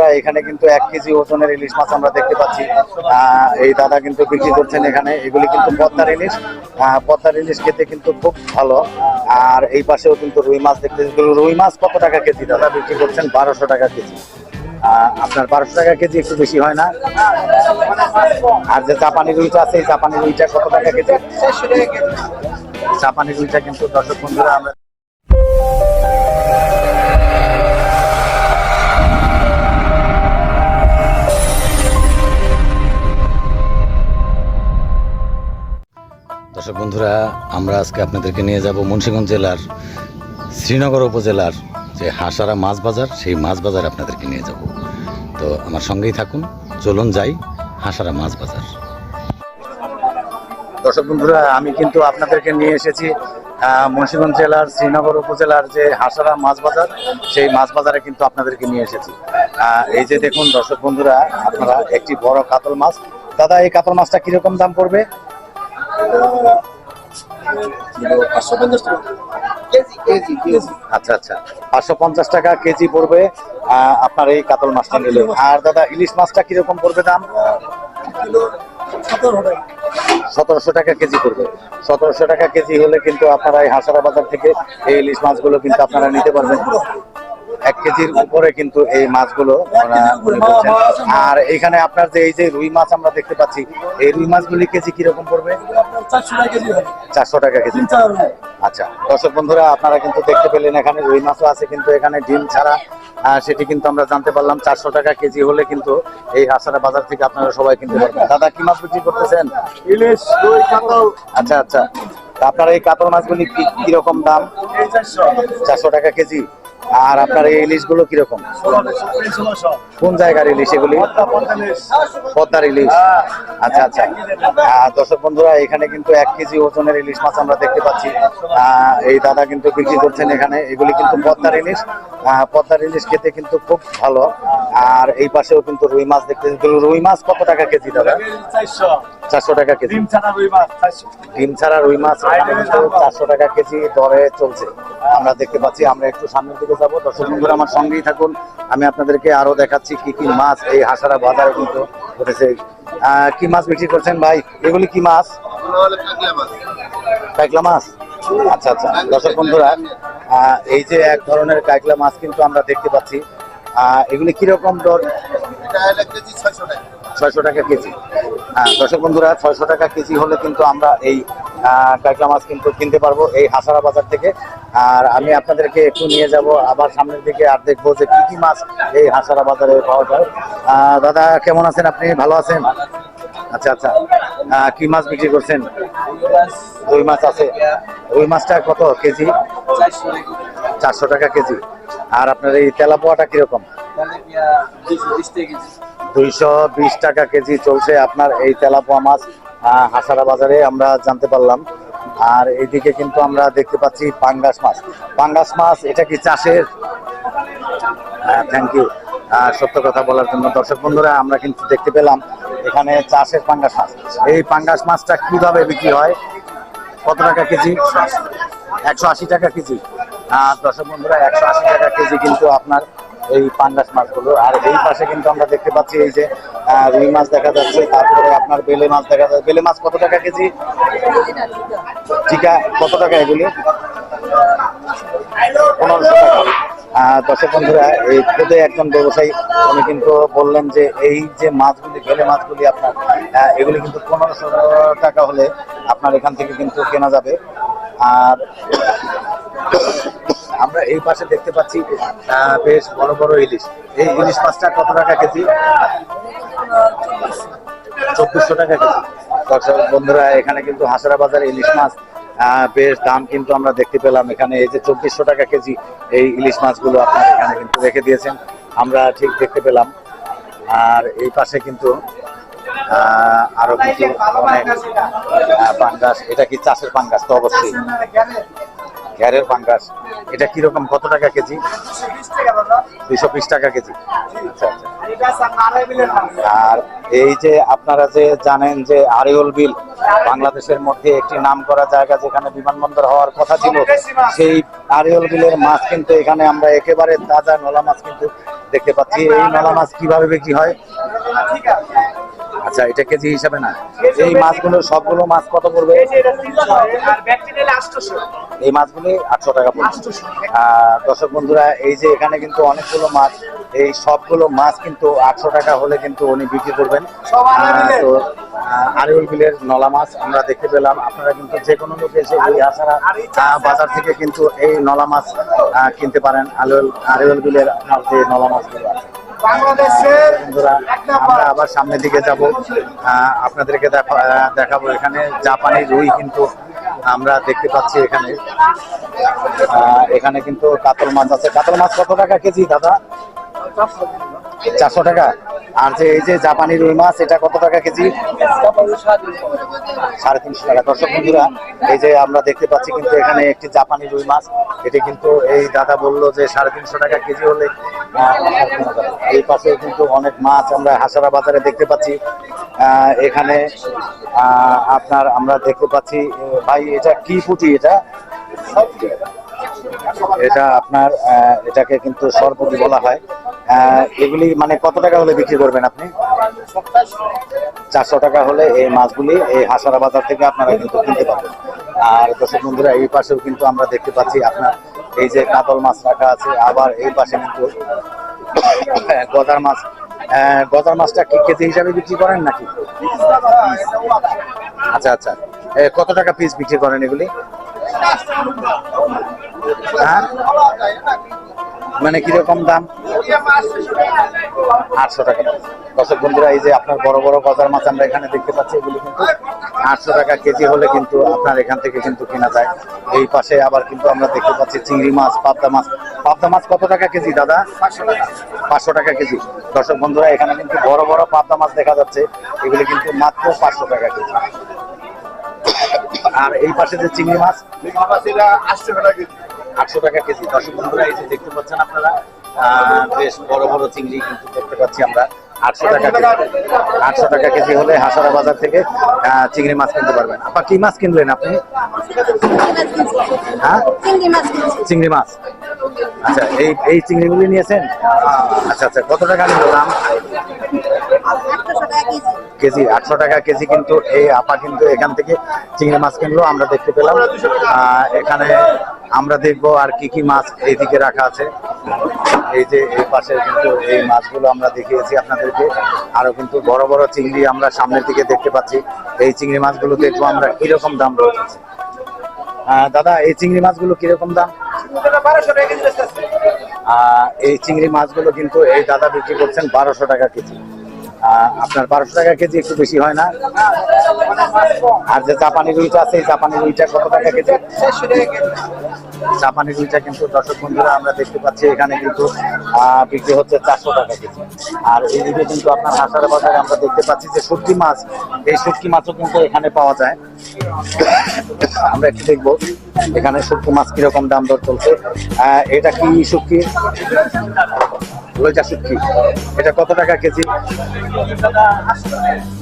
বন্ধুরা এখানে কিন্তু 1 কেজি ওজনের ইলিশ মাছ আমরা দেখতে পাচ্ছি। এই দাদা কিন্তু বিক্রি করছেন এখানে। এগুলি কিন্তু পদ্মার ইলিশ। পদ্মার ইলিশ খেতে কিন্তু খুব ভালো। আর এই পাশেও কিন্তু রুই মাছ দেখতে, রুই মাছ কত টাকা কেজি দাদা বিক্রি করছেন? 1200 টাকা কেজি। আপনার 1200 টাকা কেজি একটু বেশি হয় না? আর যে জাপানি রুইটা আছে, এই জাপানি রুইটা কত টাকা কেজি? জাপানি রুইটা কিন্তু দর্শক বন্ধুরা আমরা আজকে আপনাদেরকে নিয়ে যাব মুন্সিগঞ্জ জেলার শ্রীনগর উপজেলার যে হাসারা মাছ বাজার, সেই মাছ বাজারে আপনাদেরকে নিয়ে যাব। তো আমার সঙ্গেই থাকুন, চলুন যাই হাসারা মাছ বাজার। দর্শক বন্ধুরা আমি কিন্তু আপনাদেরকে নিয়ে এসেছি মুন্সিগঞ্জ জেলার শ্রীনগর উপজেলার যে হাসারা মাছ বাজার, সেই মাছ বাজারে কিন্তু আপনাদেরকে নিয়ে এসেছি। এই যে দেখুন দর্শক বন্ধুরা, আপনারা একটি বড় কাতল মাছ। দাদা এই কাতল মাছটা কিরকম দাম পড়বে? আচ্ছা আচ্ছা, 550 টাকা কেজি পড়বে আপনার এই কাতল মাছটা নিলে। আর দাদা ইলিশ মাছটা কিরকম পড়বে দাম? 1700 টাকা কেজি পড়বে। 1700 টাকা কেজি হলে কিন্তু আপনারা এই হাসারা বাজার থেকে এই ইলিশ মাছগুলো কিন্তু আপনারা নিতে পারবেন। 1 কেজির উপরে কিন্তু এই মাছগুলো আর এখানে আপনার যে এই যে রুই মাছ আমরা দেখতে পাচ্ছি, এই রুই মাছগুলি কেজি কিরকম পড়বে? 400 টাকা কেজি। আচ্ছা দর্শক বন্ধুরা আপনারা কিন্তু দেখতে পেলেন এখানে রুই মাছও আছে, কিন্তু এখানে ডিম ছাড়া। সেটি কিন্তু আমরা জানতে পারলাম 400 টাকা কেজি হলে কিন্তু এই হাসারা বাজার থেকে আপনারা সবাই কিনতে পারবেন। দাদা কি মাছ বিক্রি করতেছেন? ইলিশ, রুই, কাতল। আচ্ছা আচ্ছা, আপনার এই কাতল মাছগুলি কিরকম দাম? 400 টাকা কেজি। আর আপনার এই ইলিশ গুলো কিরকম? কোন জায়গার ইলিশ এগুলি? পদ্মার ইলিশ। আচ্ছা আচ্ছা, দর্শক বন্ধুরা এখানে কিন্তু 1 কেজি ওজনের ইলিশ মাছ আমরা দেখতে পাচ্ছি। এই দাদা কিন্তু বিক্রি করছেন এখানে। এগুলি কিন্তু পদ্মার ইলিশ। পদ্মার ইলিশ খেতে কিন্তু খুব ভালো। আর এই পাশেও কিন্তু রুই মাছ দেখতে। রুই মাছ কত টাকা কেজি দাদা? 400 টাকা কেজি। ডিম ছাড়া রুই মাছ কিন্তু 400 টাকা কেজি দরে চলছে আমরা দেখতে পাচ্ছি। আমরা একটু সামনের দিকে যাবো। দর্শক বন্ধুরা আমার সঙ্গেই থাকুন, আমি আপনাদেরকে আরো দেখাচ্ছি কি কি মাছ এই হাসারা বাজারে কিন্তু উঠেছে। কি মাছ বিক্রি করছেন ভাই? এগুলি কি মাছ? কাইকলা মাছ। আচ্ছা আচ্ছা, দর্শক বন্ধুরা এই যে এক ধরনের কাইকলা মাছ কিন্তু আমরা দেখতে পাচ্ছি। এগুলি কিরকম দর? 600 টাকা কেজি। দর্শক বন্ধুরা 600 টাকা কেজি হলে কিন্তু আমরা এই কাইকলা মাছ কিন্তু কিনতে পারবো এই হাসারা বাজার থেকে। আর আমি আপনাদেরকে একটু নিয়ে যাব আবার সামনের দিকে, আর দেখবো যে কি কি মাছ এই হাসারা বাজারে পাওয়া যায়। দাদা কেমন আছেন আপনি? ভালো আছেন? আচ্ছা আচ্ছা, কি মাছ বিক্রি করছেন? রুই মাছ আছে। রুই মাছটা কত কেজি? 400 টাকা কেজি। আর আপনার এই তেলাপোয়াটা কিরকম? 220 টাকা কেজি চলছে আপনার এই তেলাপোয়া মাছ হাসারা বাজারে, আমরা জানতে পারলাম। আর এইদিকে কিন্তু আমরা দেখতে পাচ্ছি পাঙ্গাস মাছ। পাঙ্গাস মাছ এটা কি চাষের? থ্যাংক ইউ সত্য কথা বলার জন্য। দর্শক বন্ধুরা আমরা কিন্তু দেখতে পেলাম এখানে চাষের পাঙ্গাস মাছ। এই পাঙ্গাস মাছটা কিভাবে বিক্রি হয়? কত টাকা কেজি? 180 টাকা কেজি। দর্শক বন্ধুরা 180 টাকা কেজি কিন্তু আপনার এই পাঙ্গাস মাছগুলো। আর এই পাশে কিন্তু আমরা দেখতে পাচ্ছি এই যে রুই মাছ দেখা যাচ্ছে, তারপরে আপনার বেলে মাছ দেখা যাচ্ছে। বেলে মাছ কত টাকা কেজি? টিকা কত টাকা এগুলি? 1500 টাকা। দর্শক বন্ধুরা এই খুদে একজন ব্যবসায়ী উনি কিন্তু বললেন যে এই যে মাছগুলি, বেলে মাছগুলি আপনার এগুলি কিন্তু 1500 টাকা হলে আপনার এখান থেকে কিন্তু কেনা যাবে। আর আমরা এই পাশে দেখতে পাচ্ছি বেশ বড় বড় ইলিশ। এই ইলিশ মাছটা কত টাকা কেজি? 2400 টাকা কেজি। দর্শক বন্ধুরা এখানে কিন্তু হাসারা বাজারে ইলিশ মাছ বেশ দাম কিন্তু আমরা দেখতে পেলাম এখানে। এই যে 2400 টাকা কেজি এই ইলিশ মাছগুলো আপনার এখানে কিন্তু রেখে দিয়েছেন, আমরা ঠিক দেখতে পেলাম। আর এই পাশে কিন্তু আরো কিছু অনেক পাঙ্গাস। এটা কি চাষের পাঙ্গাস? তো অবশ্যই ঘেরের পাঙ্গাস, এটা কিরকম, কত টাকা কেজি? 220 টাকা কেজি। আচ্ছা আচ্ছা। আর এই যে আপনারা যে জানেন যে আড়িয়ল বিল বাংলাদেশের মধ্যে একটি নামকরা জায়গা, যেখানে বিমানবন্দর হওয়ার কথা ছিল, সেই আড়িয়ল বিলের মাছ কিন্তু এখানে আমরা একেবারে তাজা নলা মাছ কিন্তু দেখতে পাচ্ছি। এই নলা মাছ কিভাবে বিক্রি হয়? আচ্ছা, এটা কেজি হিসাবে না, এই মাছগুলো সবগুলো মাছ কত পড়বে? এই মাছগুলি 800 টাকা পড়বে। দর্শক বন্ধুরা, এই যে এখানে কিন্তু অনেকগুলো মাছ, এই সবগুলো মাছ কিন্তু 800 টাকা হলে কিন্তু উনি বিক্রি করবেন। তো আড়িয়ল বিলের নলা মাছ আমরা দেখতে পেলাম। আপনারা কিন্তু যে কোনো লোক এসে এই হাসারা বাজার থেকে কিন্তু এই নলা মাছ কিনতে পারেন। আড়িয়ল বিলের আপনার যে নলা মাছগুলো আছে। আমরা আবার সামনের দিকে যাব, আপনাদেরকে দেখাবো। এখানে জাপানি রুই কিন্তু আমরা দেখতে পাচ্ছি। এখানে কিন্তু কাতল মাছ আছে। কাতল মাছ কত টাকা কেজি দাদা? 400 টাকা। আর যে এই যে জাপানি রুই মাছ, এটা কত টাকা কেজি? 350 টাকা। দর্শক বন্ধুরা, এই যে আমরা দেখতে পাচ্ছি কিন্তু এখানে একটি জাপানি রুই মাছ, এটি কিন্তু এই দাদা বললো যে 350 টাকা কেজি হলে। এই পাশে কিন্তু অনেক মাছ আমরা হাসারা বাজারে দেখতে পাচ্ছি। এখানে আমরা দেখতে পাচ্ছি। ভাই, এটা কি পুঁটি? এটা আপনার এটাকে কিন্তু সরপুঁটি বলা হয়। এগুলি মানে কত টাকা হলে বিক্রি করবেন আপনি? 400 টাকা হলে এই মাছগুলি এই হাসারা বাজার থেকে আপনারা কিন্তু কিনতে পারবেন। আর দর্শক বন্ধুরা, এই পাশেও কিন্তু আমরা দেখতে পাচ্ছি আপনার এই যে কাতল মাছ রাখা আছে। আবার এই পাশে কিন্তু গজার মাছ। গজার মাছটা কি কেজি হিসাবে বিক্রি করেন নাকি? আচ্ছা আচ্ছা। কত টাকা পিস বিক্রি করেন এগুলি? হ্যাঁ, মানে কিরকম দাম? 800 টাকা। দর্শক বন্ধুরা, এই যে আপনার বড় বড় গজার মাছ আমরা এখানে দেখতে পাচ্ছি, এগুলি কিন্তু 800 টাকা কেজি হলে কিন্তু আপনার এখান থেকে কিন্তু কেনা যায়। এই পাশে আবার কিন্তু আমরা দেখতে পাচ্ছি চিংড়ি মাছ, পাবদা মাছ। পাবদা মাছ কত টাকা কেজি দাদা? 500 টাকা কেজি। দর্শক বন্ধুরা, এখানে কিন্তু বড় বড় পাবদা মাছ দেখা যাচ্ছে, এগুলি কিন্তু মাত্র 500 টাকা কেজি। আর এই পাশে যে চিংড়ি মাছ, 800 টাকা কেজি। দর্শক বন্ধুরা, এই যে দেখতে পাচ্ছেন আপনারা বেশ বড় বড় চিংড়ি কিন্তু দেখতে পাচ্ছি আমরা। 800 টাকা কেজি। 800 টাকা কেজি হলে হাসারা বাজার থেকে চিংড়ি মাছ কিনতে পারবেন। আপা, কি মাছ কিনলেন আপনি? হ্যাঁ, চিংড়ি মাছ। আচ্ছা, এই চিংড়িগুলি নিয়েছেন? আচ্ছা আচ্ছা। কত টাকা নিল দাম? কেজি 800 টাকা কেজি। কিন্তু এই আপা কিন্তু এখান থেকে চিংড়ি মাছ কিনলো। আমরা দেখতে পেলাম। এখানে আমরা দেখবো আর কি কি মাছ এইদিকে রাখা আছে। এই যে এই পাশে কিন্তু এই মাছগুলো আমরা দেখিয়েছি আপনাদেরকে। আরো কিন্তু বড় বড় চিংড়ি আমরা সামনের দিকে দেখতে পাচ্ছি। এই চিংড়ি মাছগুলো দেখবো আমরা কিরকম দাম রয়েছে। দাদা, এই চিংড়ি মাছগুলো কিরকম দাম? এই চিংড়ি মাছগুলো কিন্তু এই দাদা বিক্রি করছেন 1200 টাকা কেজি। আপনার 1200 টাকা কেজি একটু বেশি হয় না? আর যে জাপানি রুইটা আছে, এই জাপানি রুইটা কত টাকা কেজি? জাপানি রুইটা কিন্তু দর্শক বন্ধুরা আমরা দেখতে পাচ্ছি এখানে কিন্তু বিক্রি হচ্ছে 400 টাকা কেজি। আর এইদিকে কিন্তু আপনার হাসারা বাজারে আমরা দেখতে পাচ্ছি যে শুটকি মাছ, এই শুটকি মাছও কিন্তু এখানে পাওয়া যায়। আমরা একটু দেখবো এখানে শুটকি মাছ কিরকম দাম দর চলছে। এটা কি শুটকি? লইটা শুটকি। এটা কত টাকা কেজি?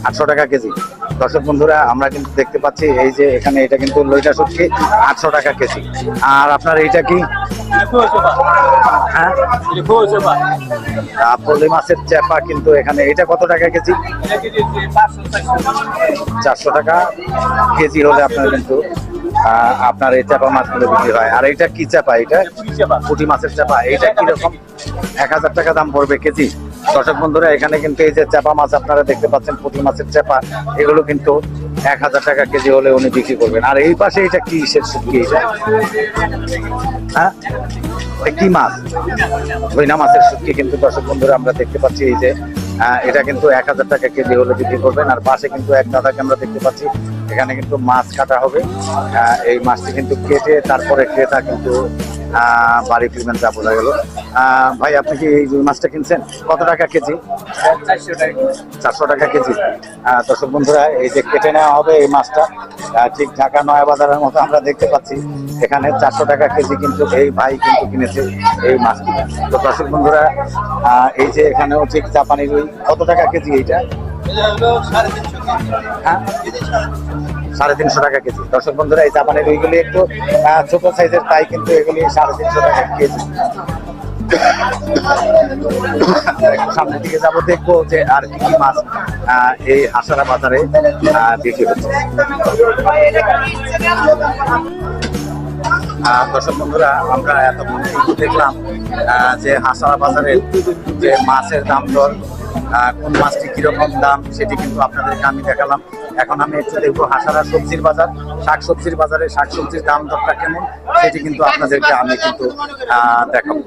800 টাকা কেজি। দর্শক বন্ধুরা, আমরা কিন্তু দেখতে পাচ্ছি এই যে এখানে এটা কিন্তু লইটা শুটকি 800 টাকা কেজি। আর আপনার এইটা কি? হ্যাঁ, পলি মাছের চেপা কিন্তু এখানে। এটা কত টাকা কেজি? 400 টাকা কেজি হলে আপনার কিন্তু আপনার এই চাপা মাছগুলো বিক্রি হয়। আর এইটা কি চাপা? এটা পুঁটি মাছের চাপা। এইটা কিরকম? 1000 টাকা দাম পড়বে কেজি। দর্শক বন্ধুরা, এখানে কিন্তু এই যে চাপা মাছ আপনারা দেখতে পাচ্ছেন, পুঁটি মাছের চাপা, এগুলো কিন্তু 1000 টাকা কেজি হলে উনি বিক্রি করবেন। আর এই পাশে এটা কি শুটকি? এটা হ্যাঁ, কি মাছ? ভৈনা মাছের শুটকি কিন্তু দর্শক বন্ধুরা আমরা দেখতে পাচ্ছি। এই যে এটা কিন্তু 1000 টাকা কেজি হলে বিক্রি করবেন। আর পাশে কিন্তু এক দাদাকে আমরা দেখতে পাচ্ছি, এখানে কিন্তু মাছ কাটা হবে। এই মাছটি কিন্তু কেটে তারপরে ক্রেতা কিন্তু বাড়ি ফিরবেন যা বোঝা গেল। ভাই আপনি কি এই রুই মাছটা কিনছেন কত টাকা কেজি? 400 টাকা কেজি। দর্শক বন্ধুরা এই যে কেটে নেওয়া হবে এই মাছটা, ঠিক ঢাকা নয়া বাজারের মতো আমরা দেখতে পাচ্ছি এখানে 400 টাকা কেজি কিন্তু এই ভাই কিন্তু কিনেছে এই মাছটি। তো দর্শক বন্ধুরা এই যে এখানেও ঠিক জাপানি রুই কত টাকা কেজি এইটা? 350 টাকা কেজি। দর্শক বন্ধুরা এই জাপানি রুইগুলি একটু ছোট সাইজের, তাই কিন্তু এগুলি 350 টাকা কেজি। সামনের দিকে যাবো, দেখবো যে আর কি কি মাছ এই হাসারা বাজারে বিক্রি হচ্ছে। দর্শক বন্ধুরা আমরা এতক্ষণ দেখলাম যে হাসারা বাজারে যে মাছের দাম দর, কোন মাছটি কিরকম দাম সেটি কিন্তু আপনাদেরকে আমি দেখালাম। এখন আমি একটু দেখবো হাসারা সবজির বাজার, শাকসবজির বাজারে শাকসবজির দাম দরটা কেমন সেটি কিন্তু আপনাদেরকে আমি কিন্তু দেখাবো।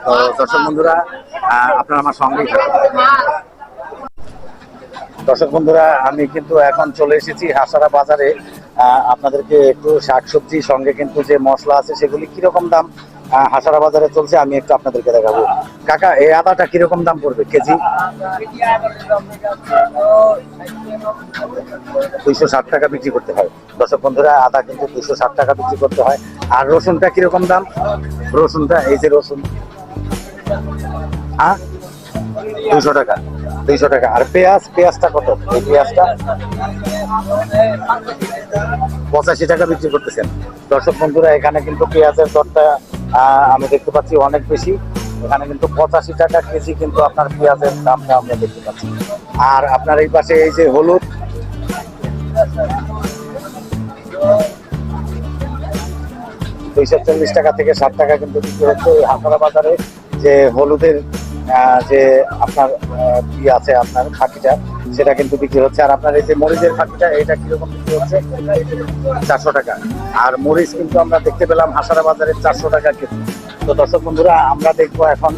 তো দর্শক বন্ধুরা আপনারা আমার সঙ্গেই থাকুন। দর্শক বন্ধুরা আমি কিন্তু এখন চলে এসেছি হাসারা বাজারে, আপনাদেরকে একটু শাকসবজির সঙ্গে কিন্তু যে মশলা আছে সেগুলি কিরকম দাম হাসারা বাজারে চলছে আমি একটু আপনাদেরকে দেখাবো। কাকা এই আদাটা কিরকম দাম পড়বে কেজি? 260 টাকা বিক্রি করতে হয়। দর্শক বন্ধুরা আদা কিন্তু 260 টাকা বিক্রি করতে হয়। আর রসুনটা কিরকম দাম? রসুনটা এই যে রসুন 200 টাকা, 200 টাকা। আর পেঁয়াজটা কত? এই পেঁয়াজটা 85 টাকা বিক্রি করতেছেন। দর্শক বন্ধুরা এখানে কিন্তু পেঁয়াজের দরটা আমি দেখতে পাচ্ছি অনেক বেশি, এখানে কিন্তু 85 টাকা কেজি কিন্তু আপনার পেঁয়াজের দামটা আমরা দেখতে পাচ্ছি। আর আপনার এই পাশে এই যে হলুদ, $240 টাকা থেকে 60 টাকা কিন্তু বিক্রি হচ্ছে এই হাসারা বাজারে। যে হলুদের যে আপনার কি আছে আপনার ফাঁকিটা সেটা কিন্তু বিক্রি হচ্ছে। আর আপনার এই যে মরিচের ফাঁকিটা এটা কিরকম বিক্রি হচ্ছে? 400 টাকা। আর মরিচ কিন্তু আমরা দেখতে পেলাম হাসারা বাজারে 400 টাকা কেজি। তো দর্শক বন্ধুরা আমরা দেখবো এখন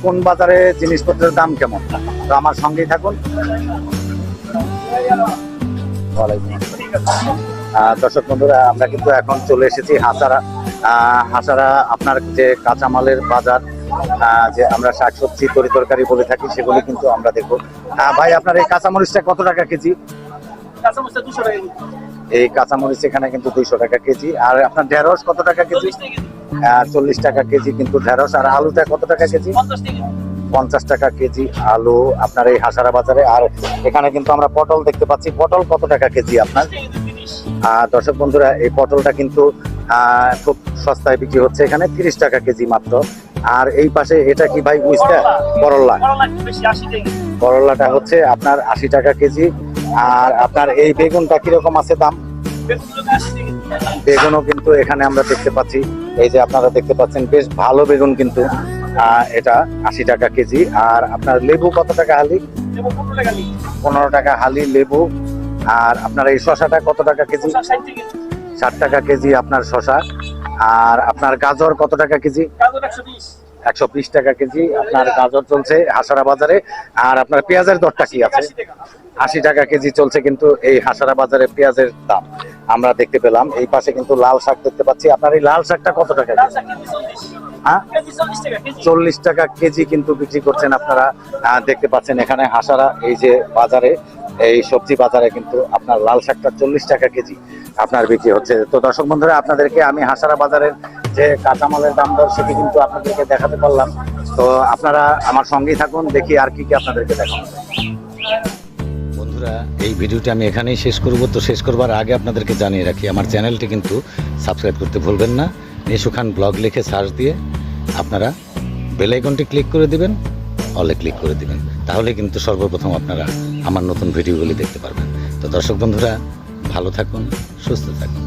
কোন বাজারে জিনিসপত্রের দাম কেমন। তো আমার সঙ্গেই থাকুন। দর্শক বন্ধুরা আমরা কিন্তু এখন চলে এসেছি হাসারা আপনার যে কাঁচামালের বাজার, যে আমরা শাকসবজি তরি তরকারি বলে থাকি সেগুলি কিন্তু আমরা দেখবো। ভাই আপনার এই কাঁচামরিচটা কত টাকা কেজি? এই কাঁচামরিচ এখানে কিন্তু 200 টাকা কেজি। আর আপনার ঢেঁড়স কত টাকা কেজি? 40 টাকা কেজি কিন্তু ঢেঁড়স। আর আলুটা কত টাকা কেজি? 50 টাকা কেজি আলু আপনার এই হাসারা বাজারে। আর এখানে কিন্তু আমরা পটল দেখতে পাচ্ছি, পটল কত টাকা কেজি আপনার? দর্শক বন্ধুরা এই পটলটা কিন্তু খুব সস্তায় বিক্রি হচ্ছে এখানে, 30 টাকা কেজি মাত্র। আর এই পাশে এটা কি ভাই বুঝতে? করল্লাটা হচ্ছে আপনার 80 টাকা কেজি। আর আপনার এই বেগুনটা কিরকম আছে দাম? বেগুনও কিন্তু এখানে আমরা দেখতে পাচ্ছি, এই যে আপনারা দেখতে পাচ্ছেন বেশ ভালো বেগুন কিন্তু, এটা 80 টাকা কেজি। আর আপনার লেবু কত টাকা হালি? 15 টাকা হালি লেবু। আর আপনার এই শশাটা কত টাকা কেজি? 60 টাকা কেজি আপনার শশা। আর আপনার গাজর কত টাকা কেজি? 120 টাকা কেজি আপনার গাজর চলছে হাসারা বাজারে। আর আপনার পেঁয়াজের দরটা কি আছে? 80 টাকা কেজি চলছে কিন্তু এই হাসারা বাজারে পেঁয়াজের দাম আমরা দেখতে পেলাম। এই পাশে কিন্তু লাল শাক দেখতে পাচ্ছি। আপনার এই লাল শাকটা কত টাকা কেজি? 40 টাকা কেজি কিন্তু বিক্রি করছেন আপনারা দেখতে পাচ্ছেন এখানে হাসারা এই যে বাজারে, এই সবজি বাজারে কিন্তু আপনার লাল শাকটা 40 টাকা কেজি আপনার বিক্রি হচ্ছে। তো দর্শক বন্ধুরা আপনাদেরকে আমি হাসারা বাজারের যে কাঁচামালের দাম দর সেটি কিন্তু আপনাদেরকে দেখাতে পারলাম। তো আপনারা আমার সঙ্গেই থাকুন, দেখি আর কি কি আপনাদেরকে দেখাবো। বন্ধুরা এই ভিডিওটি আমি এখানেই শেষ করব। তো শেষ করবার আগে আপনাদেরকে জানিয়ে রাখি আমার চ্যানেলটি কিন্তু সাবস্ক্রাইব করতে ভুলবেন না। নিশু খান ব্লগ লিখে সার্চ দিয়ে আপনারা বেল আইকনটি ক্লিক করে দিবেন, অলে ক্লিক করে দিবেন, তাহলে কিন্তু সর্বপ্রথম আপনারা আমার নতুন ভিডিওগুলি দেখতে পারবেন। তো দর্শক বন্ধুরা ভালো থাকুন, সুস্থ থাকুন।